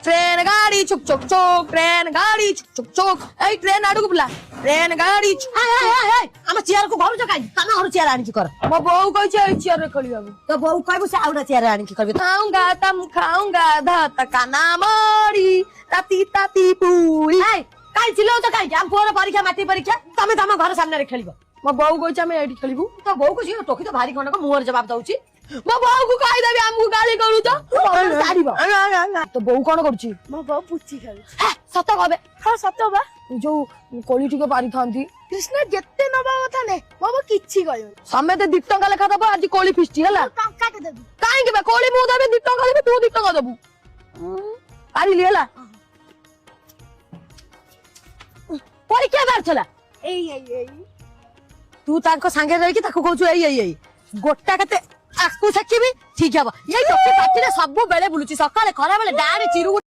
train गाड़ी छुक छुक छुक ट्रेन गाड़ी छुक छुक छुक ए ट्रेन आडू को बुला ट्रेन गाड़ी हम चेयर को घर काई तमे घर चेयर आनी कर मो बहू कहि छै चेयर रे खली बाबू तो बहु कहबो से आउडा चेयर आनी करबे खाऊंगा तम खाऊंगा भात का नामड़ी ताती ताती पूरी ए काई चिलो तो काई हम पोर परीक्षा माटी परीक्षा तमे तम घर सामने रे खेलिबो मो बहू कहि छै हम एडी खेलिबू तो बहु को सियो टोकी तो भारी खंड को मुहर जवाब दउची मो बहू को कहि देबी हमहु गाली करू तो गाड़ीबो तो बहू कोन करछि मो बहु पुची खेल सत कहबे हां सत बा जो कोली टिके पारी थांती कृष्ण जेते नबा कथा ने मो किछि कहयो समेते 2 टंका लेखा दबो आज कोली फिस्टी हला टंका के देबी काहे के बे कोली मु देबे 2 टंका देबे तू 2 टंका देबू पारी लिहला परीक्षा बार छला एई तू ताको संगे रही ताको कहू एई गोटा कते आकु सखिबी ठीक हबो ये टोकी पाटी रे सब बेले बुलुची सकाळे खरा बेले डारे चिरु